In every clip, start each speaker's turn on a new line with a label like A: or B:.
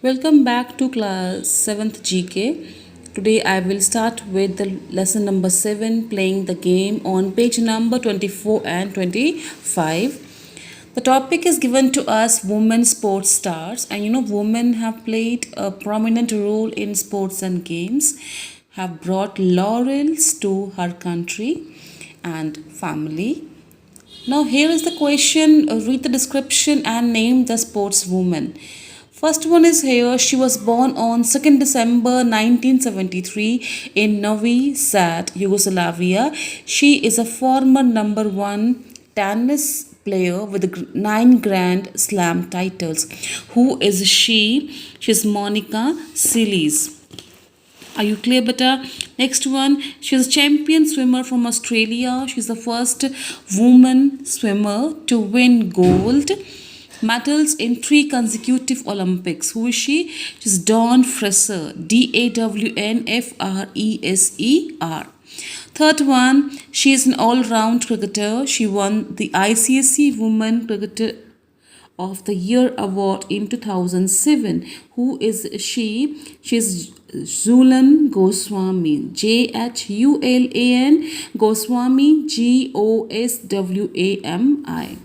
A: Welcome back to class 7th GK. Today I will start with the lesson number 7 playing the game on page number 24 and 25. The topic is given to us women sports stars, and women have played a prominent role in sports and games, have brought laurels to her country and family. Now, here is the question, read the description and name the sportswoman. First one is here. She was born on 2nd December 1973 in Novi Sad, Yugoslavia. She is a former number one tennis player with 9 Grand Slam titles. Who is she? She's Monica Seles. Are you clear, beta? Next one, she's a champion swimmer from Australia. She's the first woman swimmer to win gold medals in 3 consecutive Olympics. Who is she? She's Dawn Fraser. Dawnfreser. Third one, she is an all-round cricketer. She won the ICC Women Cricketer of the Year award in 2007. Who is she? She's Jhulan Goswami. Jhulan Goswami. Goswami.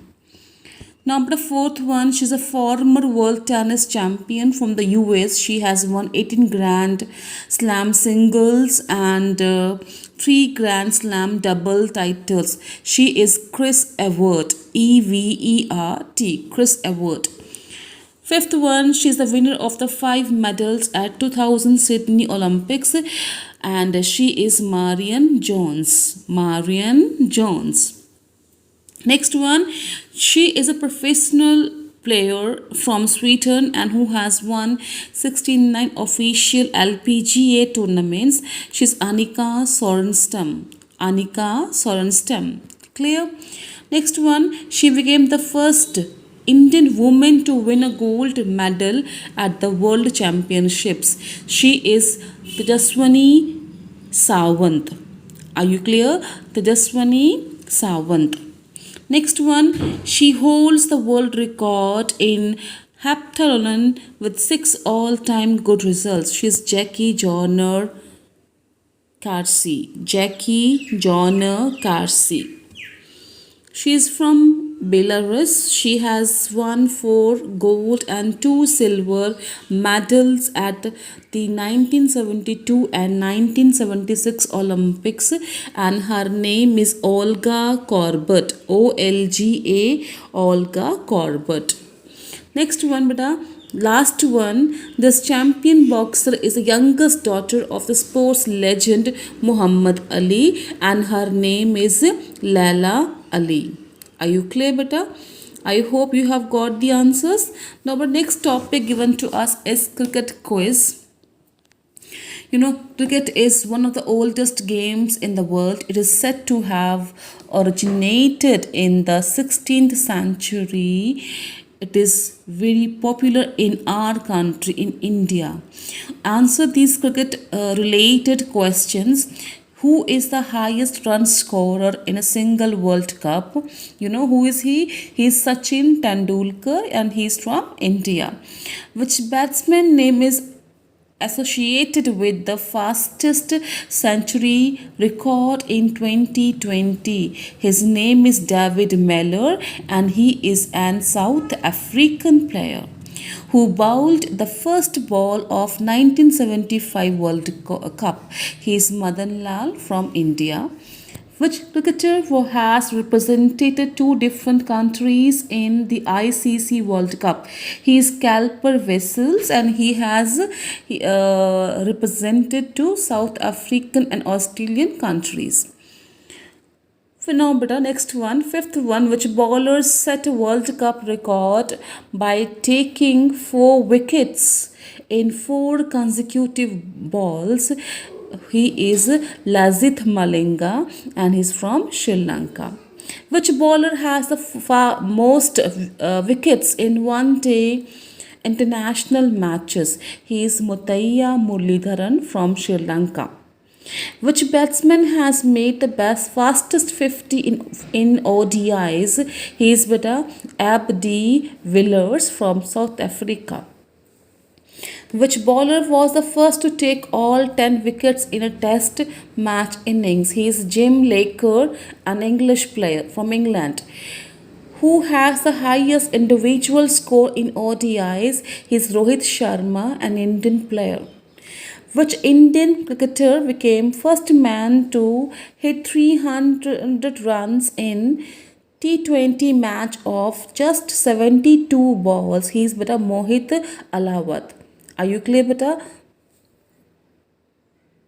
A: Number fourth one, she's a former world tennis champion from the US. She has won 18 Grand Slam singles and 3 Grand Slam double titles. She is Chris Evert. Evert. Chris Evert. Fifth one, she's the winner of the 5 medals at 2000 Sydney Olympics, and she is Marion Jones. Marion Jones. Next one, she is a professional player from Sweden and who has won 69 official LPGA tournaments. She's Annika Sorenstam. Annika Sorenstam. Clear? Next one, she became the first Indian woman to win a gold medal at the World Championships. She is Tejaswini Sawant. Are you clear? Tejaswini Sawant. Next one, she holds the world record in heptathlon with 6 all-time good results. She's Jackie Joyner Kersee. Jackie Joyner Kersee. She is from Belarus. She has won 4 gold and 2 silver medals at the 1972 and 1976 Olympics, and her name is Olga Korbut. Olga Korbut. Next one, beta. Last one, this champion boxer is the youngest daughter of the sports legend Muhammad Ali, and her name is Laila Ali. Are you clear, beta? I hope you have got the answers. Now, the next topic given to us is cricket quiz. Cricket is one of the oldest games in the world. It is said to have originated in the 16th century. It is very popular in our country, in India. Answer these cricket related questions. Who is the highest run scorer in a single World Cup? You know who is he? He is Sachin Tendulkar and he is from India. Which batsman name is associated with the fastest century record in 2020? His name is David Mellor and he is an South African player who bowled the first ball of 1975 World Cup. He is Madan Lal from India. Which cricketer who has represented 2 different countries in the ICC World Cup? He is Calper Wessels and he has represented 2 South African and Australian countries. Now, beta, next one, fifth one, which bowlers set a World Cup record by taking 4 wickets in 4 consecutive balls. He is Lasith Malinga and he's from Sri Lanka. Which bowler has the most wickets in one day international matches? He is Mutaiya Muralidharan from Sri Lanka. Which batsman has made the fastest 50 in ODIs? He is Abdi Villiers from South Africa. Which bowler was the first to take all 10 wickets in a test match innings? He is Jim Laker, an English player from England. Who has the highest individual score in ODIs? He is Rohit Sharma, an Indian player. Which Indian cricketer became first man to hit 300 runs in T20 match of just 72 balls? He is beta Mohit Alawat. Are you clear, beta?